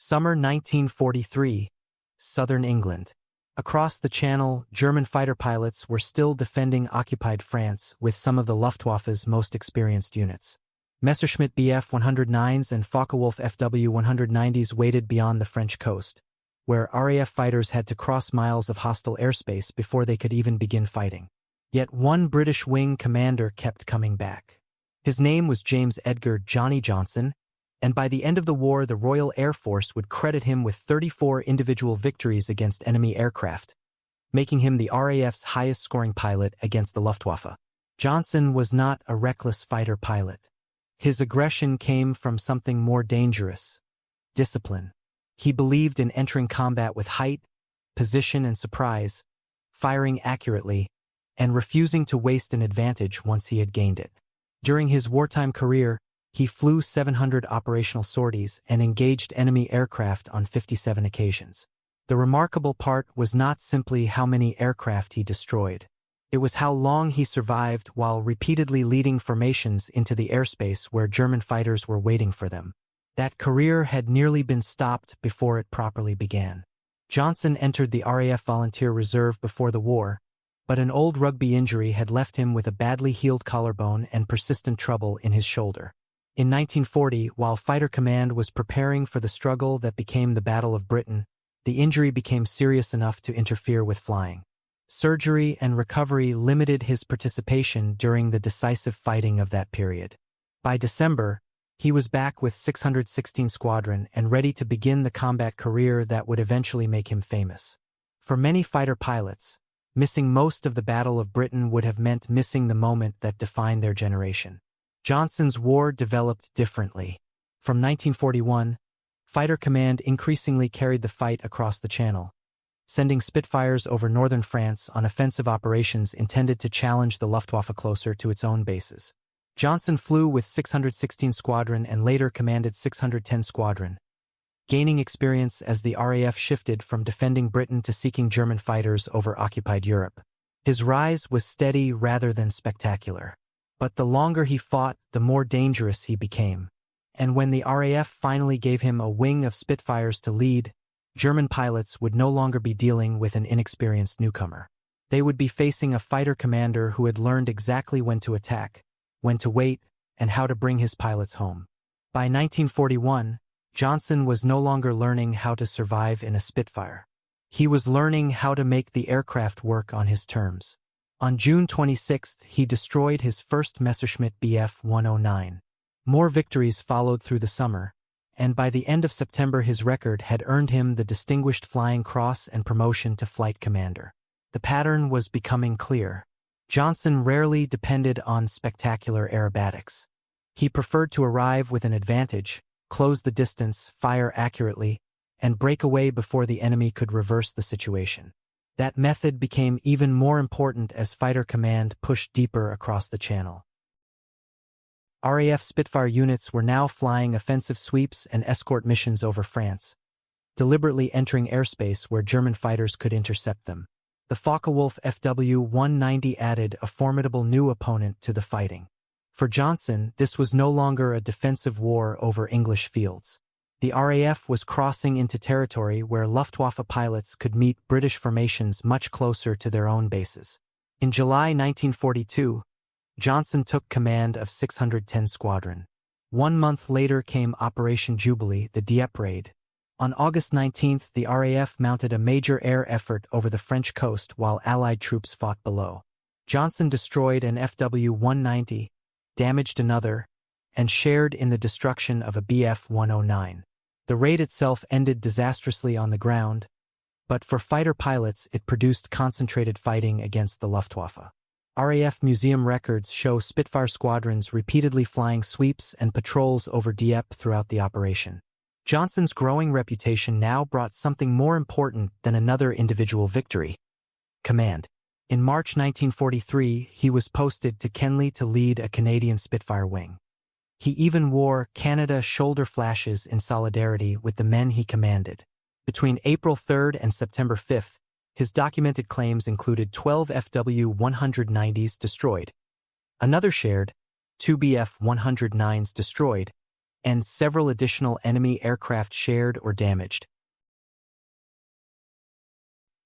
Summer 1943, southern England. Across the Channel, German fighter pilots were still defending occupied France with some of the Luftwaffe's most experienced units. Messerschmitt Bf-109s and Focke-Wulf Fw-190s waited beyond the French coast, where RAF fighters had to cross miles of hostile airspace before they could even begin fighting. Yet one British wing commander kept coming back. His name was James Edgar Johnnie Johnson, and by the end of the war the Royal Air Force would credit him with 34 individual victories against enemy aircraft, making him the RAF's highest-scoring pilot against the Luftwaffe. Johnson was not a reckless fighter pilot. His aggression came from something more dangerous: discipline. He believed in entering combat with height, position, and surprise, firing accurately, and refusing to waste an advantage once he had gained it. During his wartime career, he flew 700 operational sorties and engaged enemy aircraft on 57 occasions. The remarkable part was not simply how many aircraft he destroyed. It was how long he survived while repeatedly leading formations into the airspace where German fighters were waiting for them. That career had nearly been stopped before it properly began. Johnson entered the RAF Volunteer Reserve before the war, but an old rugby injury had left him with a badly healed collarbone and persistent trouble in his shoulder. In 1940, while Fighter Command was preparing for the struggle that became the Battle of Britain, the injury became serious enough to interfere with flying. Surgery and recovery limited his participation during the decisive fighting of that period. By December, he was back with 616 Squadron and ready to begin the combat career that would eventually make him famous. For many fighter pilots, missing most of the Battle of Britain would have meant missing the moment that defined their generation. Johnson's war developed differently. From 1941, Fighter Command increasingly carried the fight across the Channel, sending Spitfires over northern France on offensive operations intended to challenge the Luftwaffe closer to its own bases. Johnson flew with 616 Squadron and later commanded 610 Squadron, gaining experience as the RAF shifted from defending Britain to seeking German fighters over occupied Europe. His rise was steady rather than spectacular. But the longer he fought, the more dangerous he became. And when the RAF finally gave him a wing of Spitfires to lead, German pilots would no longer be dealing with an inexperienced newcomer. They would be facing a fighter commander who had learned exactly when to attack, when to wait, and how to bring his pilots home. By 1941, Johnson was no longer learning how to survive in a Spitfire. He was learning how to make the aircraft work on his terms. On June 26, he destroyed his first Messerschmitt Bf-109. More victories followed through the summer, and by the end of September his record had earned him the Distinguished Flying Cross and promotion to Flight Commander. The pattern was becoming clear. Johnson rarely depended on spectacular aerobatics. He preferred to arrive with an advantage, close the distance, fire accurately, and break away before the enemy could reverse the situation. That method became even more important as Fighter Command pushed deeper across the Channel. RAF Spitfire units were now flying offensive sweeps and escort missions over France, deliberately entering airspace where German fighters could intercept them. The Focke-Wulf Fw-190 added a formidable new opponent to the fighting. For Johnson, this was no longer a defensive war over English fields. The RAF was crossing into territory where Luftwaffe pilots could meet British formations much closer to their own bases. In July 1942, Johnson took command of 610 Squadron. 1 month later came Operation Jubilee, the Dieppe raid. On August 19, the RAF mounted a major air effort over the French coast while Allied troops fought below. Johnson destroyed an Fw-190, damaged another, and shared in the destruction of a Bf-109. The raid itself ended disastrously on the ground, but for fighter pilots it produced concentrated fighting against the Luftwaffe. RAF museum records show Spitfire squadrons repeatedly flying sweeps and patrols over Dieppe throughout the operation. Johnson's growing reputation now brought something more important than another individual victory: command. In March 1943, he was posted to Kenley to lead a Canadian Spitfire wing. He even wore Canada shoulder flashes in solidarity with the men he commanded. Between April 3 and September 5, his documented claims included 12 Fw-190s destroyed. Another shared, 2 Bf-109s destroyed, and several additional enemy aircraft shared or damaged.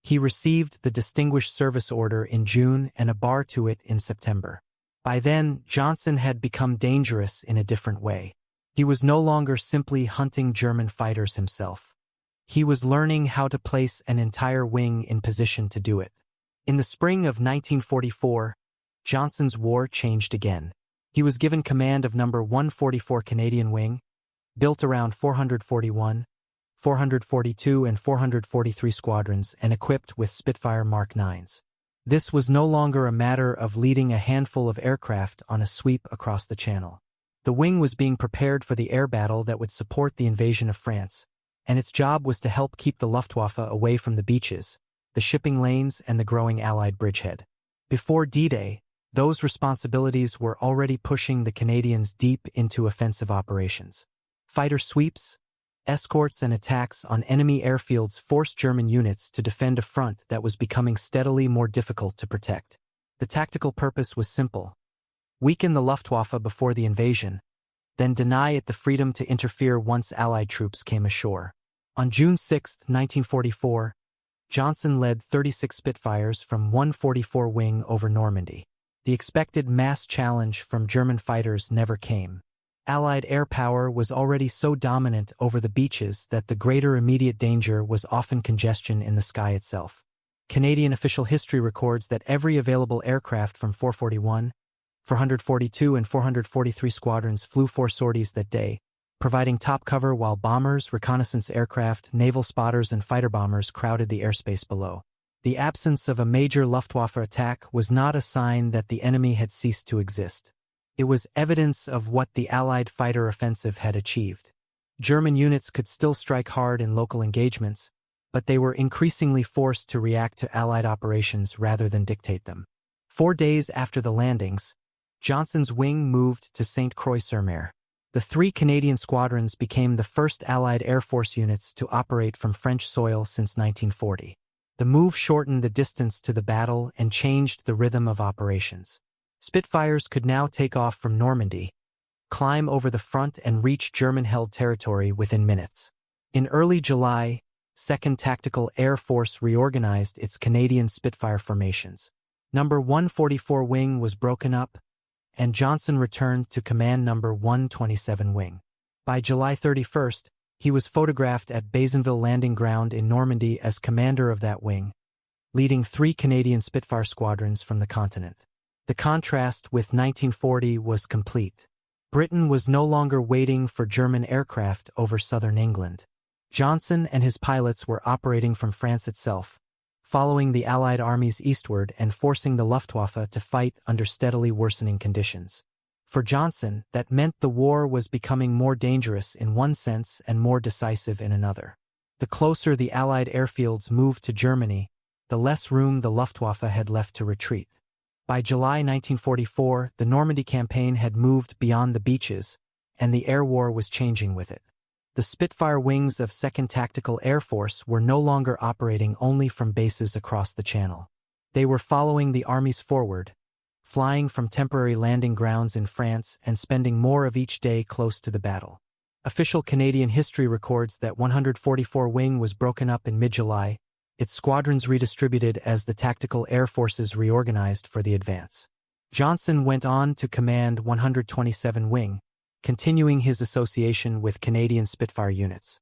He received the Distinguished Service Order in June and a bar to it in September. By then, Johnson had become dangerous in a different way. He was no longer simply hunting German fighters himself. He was learning how to place an entire wing in position to do it. In the spring of 1944, Johnson's war changed again. He was given command of No. 144 Canadian Wing, built around 441, 442 and 443 squadrons and equipped with Spitfire Mark 9s. This was no longer a matter of leading a handful of aircraft on a sweep across the Channel. The wing was being prepared for the air battle that would support the invasion of France, and its job was to help keep the Luftwaffe away from the beaches, the shipping lanes and the growing Allied bridgehead. Before D-Day, those responsibilities were already pushing the Canadians deep into offensive operations. Fighter sweeps, escorts and attacks on enemy airfields forced German units to defend a front that was becoming steadily more difficult to protect. The tactical purpose was simple: weaken the Luftwaffe before the invasion, then deny it the freedom to interfere once Allied troops came ashore. On June 6, 1944, Johnson led 36 Spitfires from 144 Wing over Normandy. The expected mass challenge from German fighters never came. Allied air power was already so dominant over the beaches that the greater immediate danger was often congestion in the sky itself. Canadian official history records that every available aircraft from 441, 442 and 443 squadrons flew 4 sorties that day, providing top cover while bombers, reconnaissance aircraft, naval spotters and fighter bombers crowded the airspace below. The absence of a major Luftwaffe attack was not a sign that the enemy had ceased to exist. It was evidence of what the Allied fighter offensive had achieved. German units could still strike hard in local engagements, but they were increasingly forced to react to Allied operations rather than dictate them. 4 days after the landings, Johnson's wing moved to St. Croix-sur-Mer. The 3 Canadian squadrons became the first Allied Air Force units to operate from French soil since 1940. The move shortened the distance to the battle and changed the rhythm of operations. Spitfires could now take off from Normandy, climb over the front and reach German-held territory within minutes. In early July, 2nd Tactical Air Force reorganized its Canadian Spitfire formations. No. 144 Wing was broken up, and Johnson returned to command No. 127 Wing. By July 31st, he was photographed at Bazenville Landing Ground in Normandy as commander of that wing, leading 3 Canadian Spitfire squadrons from the continent. The contrast with 1940 was complete. Britain was no longer waiting for German aircraft over southern England. Johnson and his pilots were operating from France itself, following the Allied armies eastward and forcing the Luftwaffe to fight under steadily worsening conditions. For Johnson, that meant the war was becoming more dangerous in one sense and more decisive in another. The closer the Allied airfields moved to Germany, the less room the Luftwaffe had left to retreat. By July 1944, the Normandy campaign had moved beyond the beaches, and the air war was changing with it. The Spitfire wings of 2nd Tactical Air Force were no longer operating only from bases across the Channel. They were following the armies forward, flying from temporary landing grounds in France and spending more of each day close to the battle. Official Canadian history records that 144 Wing was broken up in mid-July, its squadrons redistributed as the Tactical Air Forces reorganized for the advance. Johnson went on to command 127 Wing, continuing his association with Canadian Spitfire units.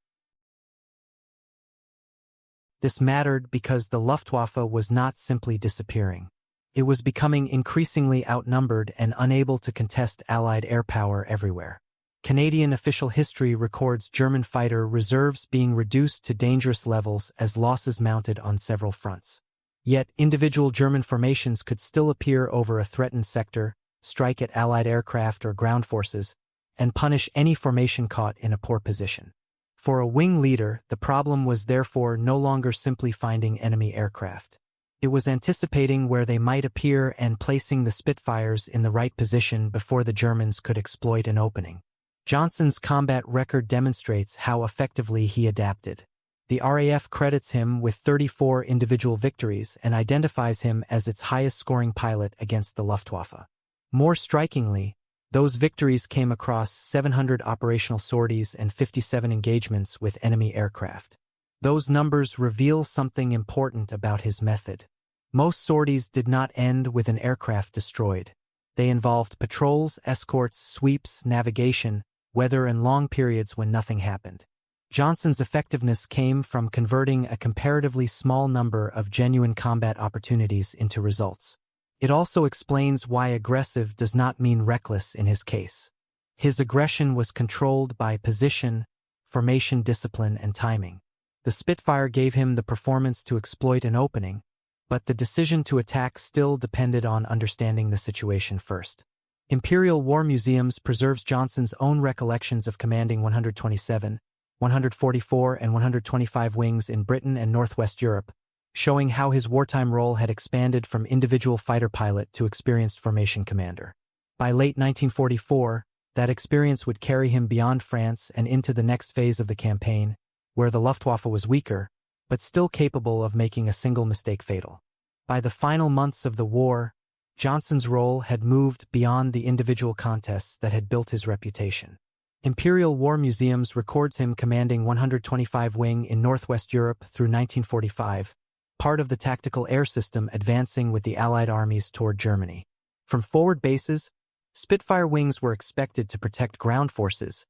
This mattered because the Luftwaffe was not simply disappearing. It was becoming increasingly outnumbered and unable to contest Allied air power everywhere. Canadian official history records German fighter reserves being reduced to dangerous levels as losses mounted on several fronts. Yet individual German formations could still appear over a threatened sector, strike at Allied aircraft or ground forces, and punish any formation caught in a poor position. For a wing leader, the problem was therefore no longer simply finding enemy aircraft. It was anticipating where they might appear and placing the Spitfires in the right position before the Germans could exploit an opening. Johnson's combat record demonstrates how effectively he adapted. The RAF credits him with 34 individual victories and identifies him as its highest-scoring pilot against the Luftwaffe. More strikingly, Those victories came across 700 operational sorties and 57 engagements with enemy aircraft. Those numbers reveal something important about his method. Most sorties did not end with an aircraft destroyed. They involved patrols, escorts, sweeps, navigation, weather, and long periods when nothing happened. Johnson's effectiveness came from converting a comparatively small number of genuine combat opportunities into results. It also explains why aggressive does not mean reckless in his case. His aggression was controlled by position, formation discipline, and timing. The Spitfire gave him the performance to exploit an opening, but the decision to attack still depended on understanding the situation first. Imperial War Museums preserves Johnson's own recollections of commanding 127, 144, and 125 wings in Britain and Northwest Europe, showing how his wartime role had expanded from individual fighter pilot to experienced formation commander. By late 1944, that experience would carry him beyond France and into the next phase of the campaign, where the Luftwaffe was weaker, but still capable of making a single mistake fatal. By the final months of the war, Johnson's role had moved beyond the individual contests that had built his reputation. Imperial War Museums records him commanding 125 Wing in Northwest Europe through 1945, part of the tactical air system advancing with the Allied armies toward Germany. From forward bases, Spitfire wings were expected to protect ground forces,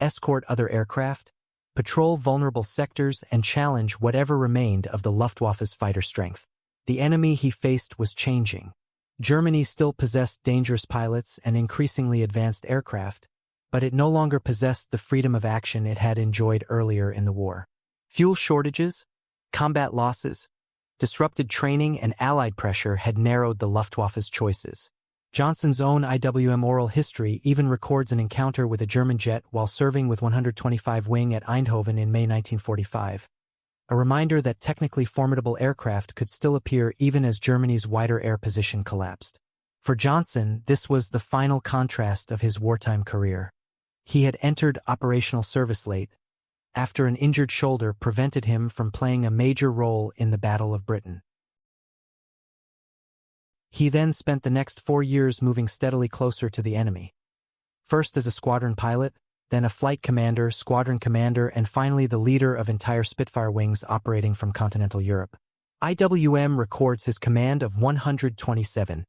escort other aircraft, patrol vulnerable sectors, and challenge whatever remained of the Luftwaffe's fighter strength. The enemy he faced was changing. Germany still possessed dangerous pilots and increasingly advanced aircraft, but it no longer possessed the freedom of action it had enjoyed earlier in the war. Fuel shortages, combat losses, disrupted training, and Allied pressure had narrowed the Luftwaffe's choices. Johnson's own IWM oral history even records an encounter with a German jet while serving with 125 Wing at Eindhoven in May 1945. A reminder that technically formidable aircraft could still appear even as Germany's wider air position collapsed. For Johnson, this was the final contrast of his wartime career. He had entered operational service late, after an injured shoulder prevented him from playing a major role in the Battle of Britain. He then spent the next 4 years moving steadily closer to the enemy. First as a squadron pilot, then a flight commander, squadron commander, and finally the leader of entire Spitfire wings operating from continental Europe. IWM records his command of 127,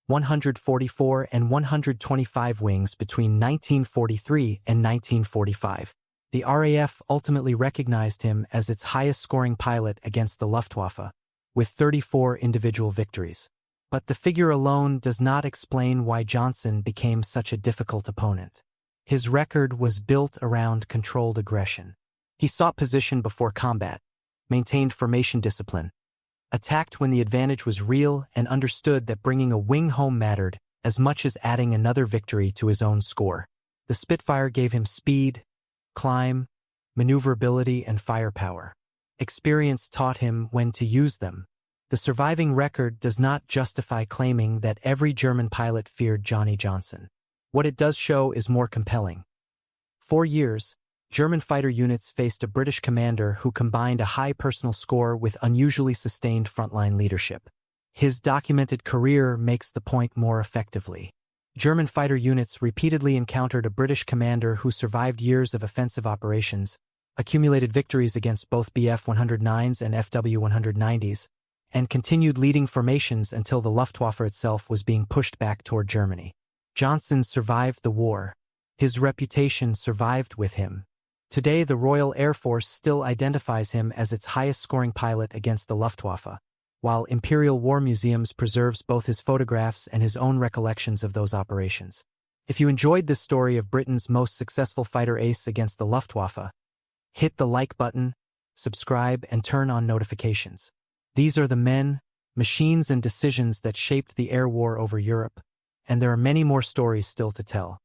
144, and 125 wings between 1943 and 1945. The RAF ultimately recognized him as its highest-scoring pilot against the Luftwaffe, with 34 individual victories. But the figure alone does not explain why Johnson became such a difficult opponent. His record was built around controlled aggression. He sought position before combat, maintained formation discipline, attacked when the advantage was real, and understood that bringing a wing home mattered as much as adding another victory to his own score. The Spitfire gave him speed, climb, maneuverability, and firepower. Experience taught him when to use them. The surviving record does not justify claiming that every German pilot feared Johnnie Johnson. What it does show is more compelling. 4 years, German fighter units faced a British commander who combined a high personal score with unusually sustained frontline leadership. His documented career makes the point more effectively. German fighter units repeatedly encountered a British commander who survived years of offensive operations, accumulated victories against both Bf-109s and Fw-190s, and continued leading formations until the Luftwaffe itself was being pushed back toward Germany. Johnson survived the war. His reputation survived with him. Today, the Royal Air Force still identifies him as its highest-scoring pilot against the Luftwaffe, while Imperial War Museums preserves both his photographs and his own recollections of those operations. If you enjoyed this story of Britain's most successful fighter ace against the Luftwaffe, hit the like button, subscribe, and turn on notifications. These are the men, machines, and decisions that shaped the air war over Europe, and there are many more stories still to tell.